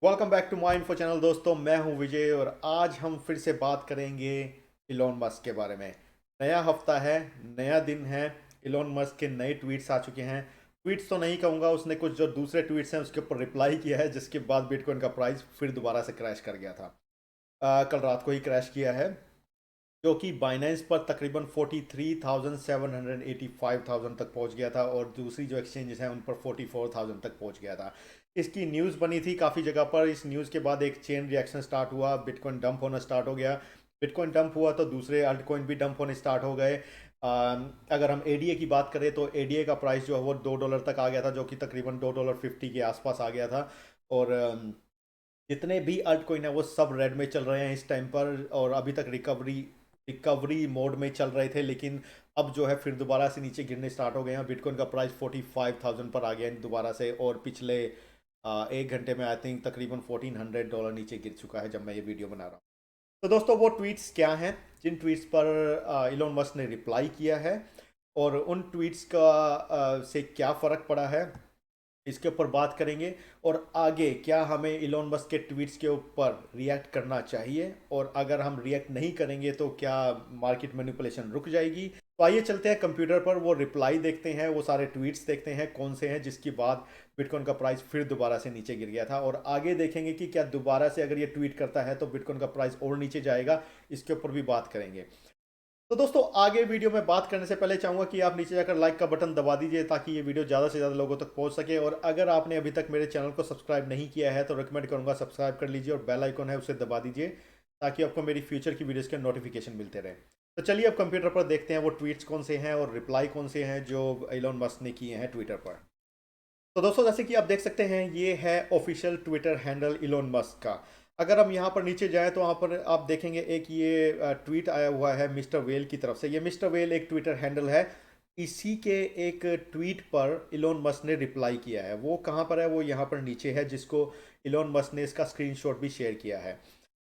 Welcome back to my info channel दोस्तों। मैं हूं विजय और आज हम फिर से बात करेंगे इलॉन मस्क के बारे में। नया हफ्ता है, नया दिन है। इलॉन मस्क के नए ट्वीट्स आ चुके हैं। ट्वीट्स तो नहीं कहूँगा, उसने कुछ जो दूसरे ट्वीट्स हैं उसके ऊपर रिप्लाई किया है, जिसके बाद बिटकॉइन का प्राइस फिर दोबारा से क्रैश कर गया था। कल रात को ही क्रैश किया है, जो कि बाइनेंस पर तकरीबन 43,785,000 तक पहुंच गया था और दूसरी जो एक्सचेंजेस हैं उन पर 44,000 तक पहुंच गया था। इसकी न्यूज़ बनी थी काफ़ी जगह पर। इस न्यूज़ के बाद एक चेन रिएक्शन स्टार्ट हुआ, बिटकॉइन डंप होना स्टार्ट हो गया। बिटकॉइन डंप हुआ तो दूसरे अल्ट कॉइन भी डंप होने स्टार्ट हो गए। अगर हम एडीए की बात करें तो एडीए का प्राइस जो है वो $2 तक आ गया था, जो कि तकरीबन $2.50 के आसपास आ गया था। और जितने भी अल्ट कॉइन है वो सब रेड में चल रहे हैं इस टाइम पर, और अभी तक रिकवरी रिकवरी मोड में चल रहे थे, लेकिन अब जो है फिर दोबारा से नीचे गिरने स्टार्ट हो गए हैं। बिटकॉइन का प्राइस 45,000 पर आ गया है दोबारा से, और पिछले 1 घंटे में आई थिंक तकरीबन $1,400 नीचे गिर चुका है जब मैं ये वीडियो बना रहा हूँ। तो दोस्तों, वो ट्वीट्स क्या हैं जिन ट्वीट्स पर इलोन मस्क ने रिप्लाई किया है, और उन ट्वीट्स का से क्या फ़र्क पड़ा है, इसके ऊपर बात करेंगे। और आगे क्या हमें इलोन मस्क के ट्वीट्स के ऊपर रिएक्ट करना चाहिए, और अगर हम रिएक्ट नहीं करेंगे तो क्या मार्केट मैनिपुलेशन रुक जाएगी। तो आइए चलते हैं कंप्यूटर पर, वो रिप्लाई देखते हैं, वो सारे ट्वीट्स देखते हैं कौन से हैं जिसके बाद बिटकॉइन का प्राइस फिर दोबारा से नीचे गिर गया था, और आगे देखेंगे कि क्या दोबारा से अगर ये ट्वीट करता है तो बिटकॉइन का प्राइस और नीचे जाएगा। इसके ऊपर भी बात करेंगे। तो दोस्तों, आगे वीडियो में बात करने से पहले चाहूंगा कि आप नीचे जाकर लाइक का बटन दबा दीजिए, ताकि ये वीडियो ज़्यादा से ज़्यादा लोगों तक पहुंच सके। और अगर आपने अभी तक मेरे चैनल को सब्सक्राइब नहीं किया है तो रिकमेंड करूंगा सब्सक्राइब कर लीजिए, और बेल आइकन है उसे दबा दीजिए, ताकि आपको मेरी फ्यूचर की वीडियोज़ के नोटिफिकेशन मिलते रहे। तो चलिए अब कंप्यूटर पर देखते हैं वो ट्वीट्स कौन से हैं और रिप्लाई कौन से हैं जो एलोन मस्क ने किए हैं ट्विटर पर। तो दोस्तों, जैसे कि आप देख सकते हैं, ये है official Twitter handle Elon Musk का। अगर हम यहाँ पर नीचे जाएं तो वहाँ पर आप देखेंगे एक ये ट्वीट आया हुआ है मिस्टर वेल की तरफ से। ये मिस्टर वेल एक ट्विटर हैंडल है। इसी के एक ट्वीट पर इलोन मस्क ने रिप्लाई किया है। वो कहाँ पर है? वो यहाँ पर नीचे है, जिसको इलोन मस्क ने इसका स्क्रीनशॉट भी शेयर किया है।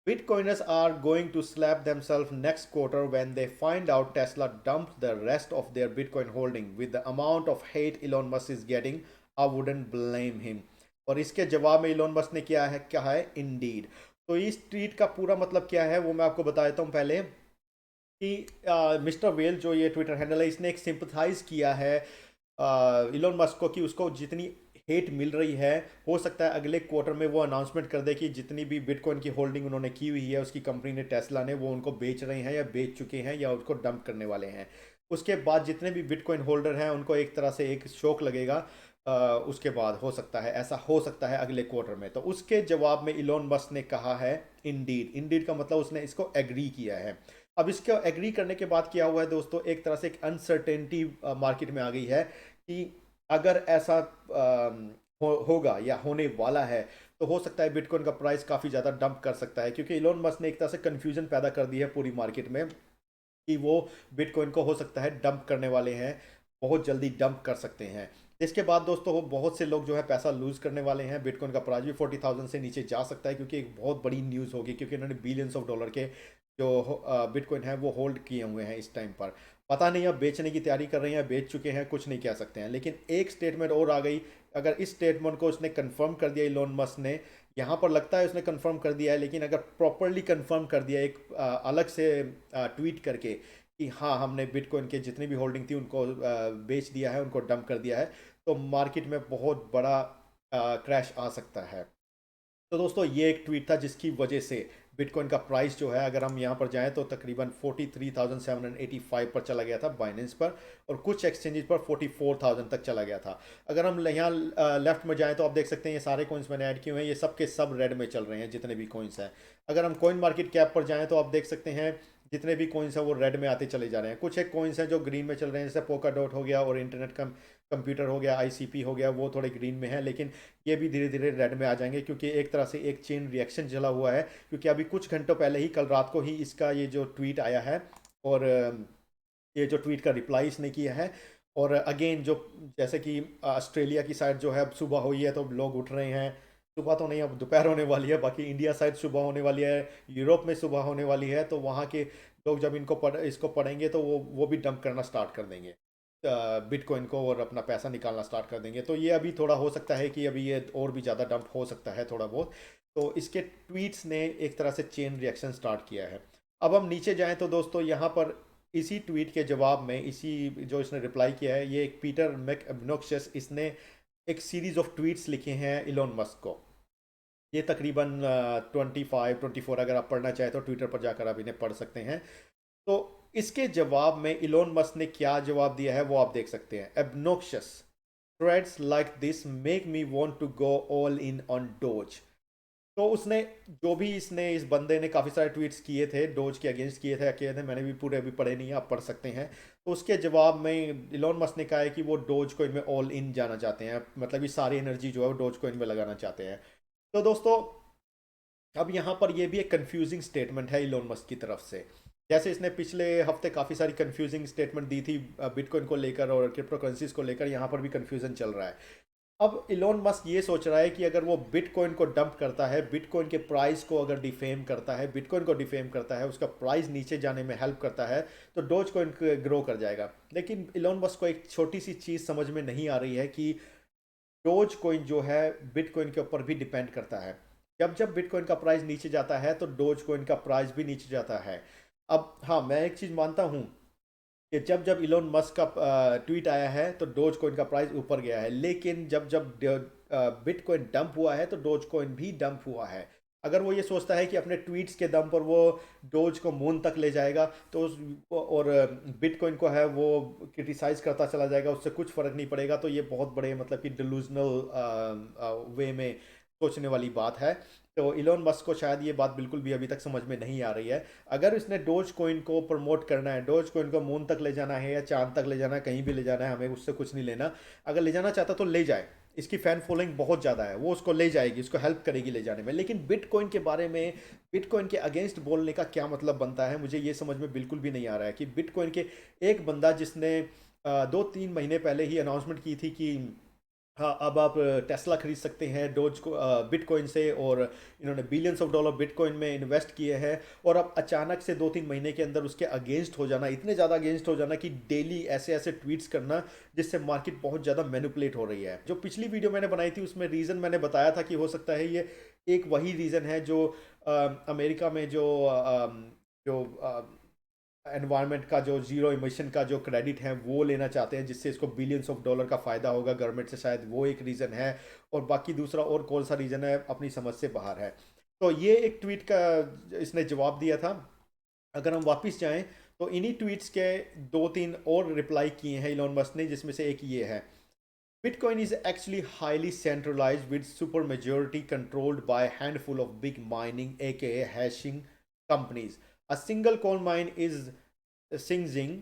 Bitcoiners are going to slap themselves next quarter when they find out Tesla dumped the rest of their Bitcoin holding. With the amount of hate Elon Musk is getting, I wouldn't blame him. और इसके जवाब में Elon Musk ने क्या है Indeed. तो इस tweet का पूरा मतलब क्या है वो मैं आपको बता देता हूँ पहले, कि मिस्टर वेल जो ये ट्विटर हैंडल है, इसने एक सिंपथाइज किया है इलोन मस्क को, कि उसको जितनी हेट मिल रही है, हो सकता है अगले क्वार्टर में वो अनाउंसमेंट कर दे कि जितनी भी बिटकॉइन की होल्डिंग उन्होंने की हुई है उसकी कंपनी ने, टेस्ला ने, वो उनको बेच रहे हैं या बेच चुके हैं या उसको डंप करने वाले हैं। उसके बाद जितने भी बिटकॉइन होल्डर हैं उनको एक तरह से एक शौक लगेगा। उसके बाद हो सकता है, ऐसा हो सकता है अगले क्वार्टर में। तो उसके जवाब में इलोन मस्क ने कहा है इंडीड। इंडीड का मतलब उसने इसको एग्री किया है। अब इसको एग्री करने के बाद क्या हुआ है दोस्तों, एक तरह से एक अनसर्टेनिटी मार्केट में आ गई है कि अगर ऐसा होगा या होने वाला है तो हो सकता है बिटकॉइन का प्राइस काफ़ी ज़्यादा डंप कर सकता है, क्योंकि इलोन मस्क ने एक तरह से कन्फ्यूजन पैदा कर दी है पूरी मार्केट में कि वो बिटकॉइन को हो सकता है डंप करने वाले हैं, बहुत जल्दी डंप कर सकते हैं। इसके बाद दोस्तों बहुत से लोग जो है पैसा लूज करने वाले हैं। बिटकॉइन का प्राइस भी 40,000 से नीचे जा सकता है, क्योंकि एक बहुत बड़ी न्यूज़ होगी, क्योंकि इन्होंने बिलियंस ऑफ डॉलर के जो बिटकॉइन है वो होल्ड किए हुए हैं इस टाइम पर। पता नहीं अब बेचने की तैयारी कर रहे हैं, बेच चुके हैं, कुछ नहीं कह सकते हैं। लेकिन एक स्टेटमेंट और आ गई। अगर इस स्टेटमेंट को उसने कंफर्म कर दिया इलोन मस्क ने, यहाँ पर लगता है उसने कंफर्म कर दिया है, लेकिन अगर प्रॉपरली कंफर्म कर दिया एक अलग से ट्वीट करके कि हाँ हमने बिटकॉइन के जितनी भी होल्डिंग थी उनको बेच दिया है, उनको डंप कर दिया है, तो मार्केट में बहुत बड़ा क्रैश आ सकता है। तो दोस्तों, ये एक ट्वीट था जिसकी वजह से बिटकॉइन का प्राइस जो है, अगर हम यहाँ पर जाएं तो तकरीबन 43,785 पर चला गया था बाइनेंस पर, और कुछ एक्सचेंजेस पर 44,000 तक चला गया था। अगर हम यहाँ लेफ्ट में जाएं तो आप देख सकते हैं ये सारे कॉइन्स मैंने ऐड किए हुए हैं, ये सब के सब रेड में चल रहे हैं जितने भी कॉइन्स हैं। अगर हम कॉइन मार्केट कैप पर जाएँ तो आप देख सकते हैं जितने भी कॉइन्स हैं वो रेड में आते चले जा रहे हैं। कुछ एक कॉइन्स हैं जो ग्रीन में चल रहे हैं, जैसे पोका डॉट हो गया और इंटरनेट कंप्यूटर हो गया, आईसीपी हो गया, वो थोड़े ग्रीन में है, लेकिन ये भी धीरे धीरे रेड में आ जाएंगे, क्योंकि एक तरह से एक चेन रिएक्शन चला हुआ है। क्योंकि अभी कुछ घंटों पहले ही, कल रात को ही इसका ये जो ट्वीट आया है, और ये जो ट्वीट का रिप्लाई इसने किया है। और अगेन जो, जैसे कि ऑस्ट्रेलिया की साइड जो है अब सुबह हुई है तो लोग उठ रहे हैं। सुबह तो नहीं, अब दोपहर होने वाली है। बाकी इंडिया साइड सुबह होने वाली है, यूरोप में सुबह होने वाली है, तो वहाँ के लोग जब इसको पढ़ेंगे तो वो भी डंप करना स्टार्ट कर देंगे। बिटकॉइन को और अपना पैसा निकालना स्टार्ट कर देंगे। तो ये अभी थोड़ा हो सकता है कि अभी ये और भी ज़्यादा डंप हो सकता है थोड़ा बहुत। तो इसके ट्वीट्स ने एक तरह से चेन रिएक्शन स्टार्ट किया है। अब हम नीचे जाएं तो दोस्तों यहाँ पर इसी ट्वीट के जवाब में, इसी जो इसने रिप्लाई किया है, ये एक पीटर मैक एब्नोक्शियस, इसने एक सीरीज ऑफ ट्वीट्स लिखे हैं इलोन मस्क को। ये तकरीबन 25-24, अगर आप पढ़ना चाहें तो ट्विटर पर जाकर आप इन्हें पढ़ सकते हैं। तो इसके जवाब में इलोन मस्क ने क्या जवाब दिया है वो आप देख सकते हैं। Obnoxious threads like this make me want to go all in on those. तो उसने जो भी इसने इस बंदे ने काफ़ी सारे ट्वीट्स किए थे, डोज के अगेंस्ट किए थे, मैंने भी पूरे अभी पढ़े नहीं है, आप पढ़ सकते हैं। तो उसके जवाब में इलोन मस्क ने कहा है कि वो डोज कोइन में ऑल इन जाना चाहते हैं, मतलब ये सारी एनर्जी जो है वो डोज कोइन में लगाना चाहते हैं। तो दोस्तों अब यहाँ पर ये भी एक कंफ्यूजिंग स्टेटमेंट है इलोन मस्क की तरफ से। जैसे इसने पिछले हफ्ते काफ़ी सारी कंफ्यूजिंग स्टेटमेंट दी थी बिटकॉइन को लेकर और क्रिप्टो करेंसीज को लेकर, यहाँ पर भी कंफ्यूजन चल रहा है। अब इलोन मस्क ये सोच रहा है कि अगर वो बिटकॉइन को डंप करता है, बिटकॉइन के प्राइस को अगर डिफेम करता है, बिटकॉइन को डिफेम करता है, उसका प्राइस नीचे जाने में हेल्प करता है, तो डोज कॉइन ग्रो कर जाएगा। लेकिन इलोन मस्क को एक छोटी सी चीज़ समझ में नहीं आ रही है कि डोज कॉइन जो है बिटकॉइन के ऊपर भी डिपेंड करता है। जब जब बिटकॉइन का प्राइस नीचे जाता है तो डोज कॉइन का प्राइस भी नीचे जाता है। अब हाँ, मैं एक चीज़ मानता हूँ कि जब जब इलोन मस्क का ट्वीट आया है तो डोज कॉइन का प्राइस ऊपर गया है, लेकिन जब जब बिटकॉइन डंप हुआ है तो डोज कॉइन भी डंप हुआ है। अगर वो ये सोचता है कि अपने ट्वीट्स के दम पर वो डोज को मून तक ले जाएगा तो और बिटकॉइन को है वो क्रिटिसाइज करता चला जाएगा, उससे कुछ फ़र्क नहीं पड़ेगा, तो ये बहुत बड़े मतलब कि डिलूजनल वे में सोचने वाली बात है। तो इलोन मस्क को शायद ये बात बिल्कुल भी अभी तक समझ में नहीं आ रही है। अगर इसने डोज कॉइन को प्रमोट करना है, डोज कॉइन को मून तक ले जाना है या चांद तक ले जाना है, कहीं भी ले जाना है, हमें उससे कुछ नहीं लेना। अगर ले जाना चाहता तो ले जाए, इसकी फैन फॉलोइंग बहुत ज़्यादा है, वो उसको ले जाएगी, उसको हेल्प करेगी ले जाने में। लेकिन बिटकॉइन के बारे में, बिटकॉइन के अगेंस्ट बोलने का क्या मतलब बनता है, मुझे ये समझ में बिल्कुल भी नहीं आ रहा है कि बिटकॉइन के एक बंदा जिसने 2-3 महीने पहले ही अनाउंसमेंट की थी कि हाँ अब आप टेस्ला खरीद सकते हैं डोज को बिटकॉइन से, और इन्होंने बिलियंस ऑफ डॉलर बिटकॉइन में इन्वेस्ट किए हैं, और अब अचानक से 2-3 महीने के अंदर उसके अगेंस्ट हो जाना, इतने ज़्यादा अगेंस्ट हो जाना कि डेली ऐसे ऐसे ट्वीट्स करना जिससे मार्केट बहुत ज़्यादा मैनिपुलेट हो रही है। जो पिछली वीडियो मैंने बनाई थी उसमें रीज़न मैंने बताया था कि हो सकता है ये एक वही रीज़न है जो अमेरिका में जो एनवायरनमेंट का जो जीरो इमिशन का जो क्रेडिट है वो लेना चाहते हैं, जिससे इसको बिलियंस ऑफ डॉलर का फ़ायदा होगा गवर्नमेंट से, शायद वो एक रीज़न है। और बाकी दूसरा और कौन सा रीज़न है अपनी समझ से बाहर है। तो ये एक ट्वीट का इसने जवाब दिया था। अगर हम वापस जाएं तो इन्हीं ट्वीट्स के 2-3 और रिप्लाई किए हैं इलॉन मस्क ने, जिसमें से एक ये है: Bitcoin is actually highly centralized with super majority controlled by a handful of big mining aka hashing companies. A single coal mine is Sing Sing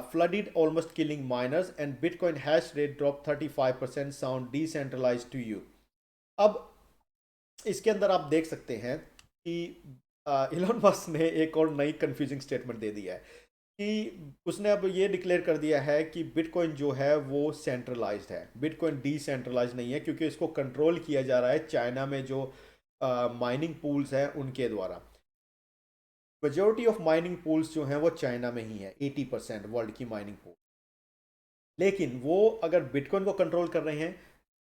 flooded, almost killing miners, and Bitcoin hash rate dropped 35%. Sound decentralized to you. अब इसके अंदर आप देख सकते हैं कि Elon Musk ने एक और नई कंफ्यूजिंग स्टेटमेंट दे दिया है कि उसने अब ये डिक्लेयर कर दिया है कि बिटकॉइन जो है वो सेंट्रलाइज्ड है, बिटकॉइन डिसेंट्रलाइज नहीं है, क्योंकि इसको कंट्रोल किया जा रहा है चाइना में जो माइनिंग पूल्स हैं उनके द्वारा। मेजोरिटी ऑफ माइनिंग पूल्स जो हैं वो चाइना में ही है, 80% वर्ल्ड की माइनिंग पूल। लेकिन वो अगर बिटकॉइन को कंट्रोल कर रहे हैं,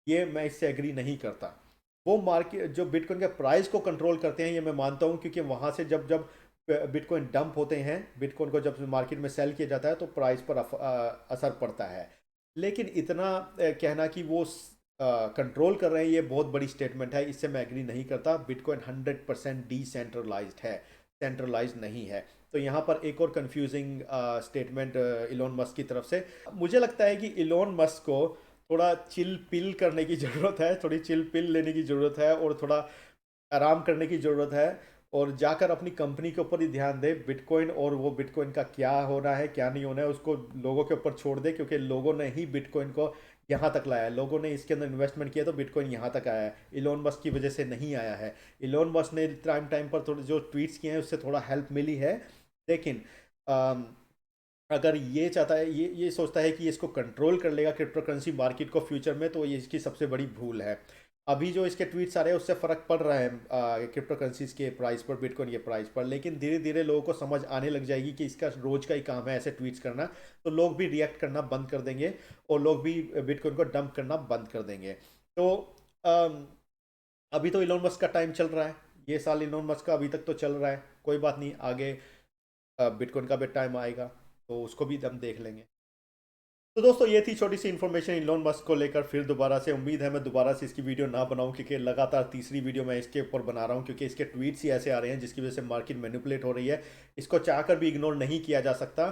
ये मैं इससे एग्री नहीं करता। वो मार्केट जो बिटकॉइन के प्राइस को कंट्रोल करते हैं ये मैं मानता हूँ, क्योंकि वहाँ से जब जब बिटकॉइन डंप होते हैं, बिटकॉइन को जब मार्केट में सेल किया जाता है तो प्राइस पर असर पड़ता है। लेकिन इतना कहना कि वो कंट्रोल कर रहे हैं, ये बहुत बड़ी स्टेटमेंट है, इससे मैं एग्री नहीं करता। बिटकॉइन 100% डिसेंट्रलाइज्ड है, सेंट्रलाइज नहीं है। तो यहाँ पर एक और कंफ्यूजिंग स्टेटमेंट इलोन मस्क की तरफ से। मुझे लगता है कि इलोन मस्क को थोड़ा चिल पिल करने की ज़रूरत है, थोड़ी चिल पिल लेने की ज़रूरत है, और थोड़ा आराम करने की ज़रूरत है, और जाकर अपनी कंपनी के ऊपर ही ध्यान दे। बिटकॉइन और वो बिटकॉइन का क्या होना है क्या नहीं होना है उसको लोगों के ऊपर छोड़ दे, क्योंकि लोगों ने ही बिटकॉइन को यहाँ तक लाया है, लोगों ने इसके अंदर इन्वेस्टमेंट किया तो बिटकॉइन यहाँ तक आया है, इलोन मस्क की वजह से नहीं आया है। इलोन मस्क ने टाइम टाइम पर थोड़े जो ट्वीट्स किए हैं उससे थोड़ा हेल्प मिली है, लेकिन अगर ये चाहता है, ये सोचता है कि इसको कंट्रोल कर लेगा क्रिप्टो करेंसी मार्केट को फ्यूचर में, तो ये इसकी सबसे बड़ी भूल है। अभी जो इसके ट्वीट्स आ रहे हैं उससे फ़र्क पड़ रहा है क्रिप्टो करेंसीज के प्राइस पर, बिटकॉइन के प्राइस पर, लेकिन धीरे धीरे लोगों को समझ आने लग जाएगी कि इसका रोज का ही काम है ऐसे ट्वीट्स करना, तो लोग भी रिएक्ट करना बंद कर देंगे और लोग भी बिटकॉइन को डंप करना बंद कर देंगे। तो अम, अभी तो इलोन मस्क का टाइम चल रहा है, ये साल इलोन मस्क का अभी तक तो चल रहा है, कोई बात नहीं, आगे बिटकॉइन का भी टाइम आएगा तो उसको भी हम देख लेंगे। तो दोस्तों ये थी छोटी सी इन्फॉर्मेशन इलोन मस्क को लेकर। फिर दोबारा से उम्मीद है मैं दोबारा से इसकी वीडियो ना बनाऊं, क्योंकि लगातार तीसरी वीडियो मैं इसके ऊपर बना रहा हूं, क्योंकि इसके ट्वीट्स ही ऐसे आ रहे हैं जिसकी वजह से मार्केट मैनिपुलेट हो रही है। इसको चाहकर भी इग्नोर नहीं किया जा सकता।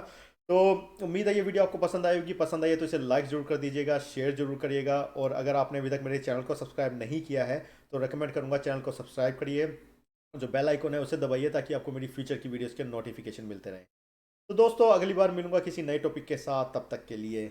तो उम्मीद है ये वीडियो आपको पसंद आएगी, पसंद आई है तो इसे लाइक जरूर कर दीजिएगा, शेयर जरूर करिएगा, और अगर आपने अभी तक मेरे चैनल को सब्सक्राइब नहीं किया है तो रिकमेंड करूंगा चैनल को सब्सक्राइब करिए, जो बेल आइकन है उसे दबाइए ताकि आपको मेरी फ्यूचर की वीडियोस के नोटिफिकेशन मिलते रहें। तो दोस्तों अगली बार मिलूंगा किसी नए टॉपिक के साथ, तब तक के लिए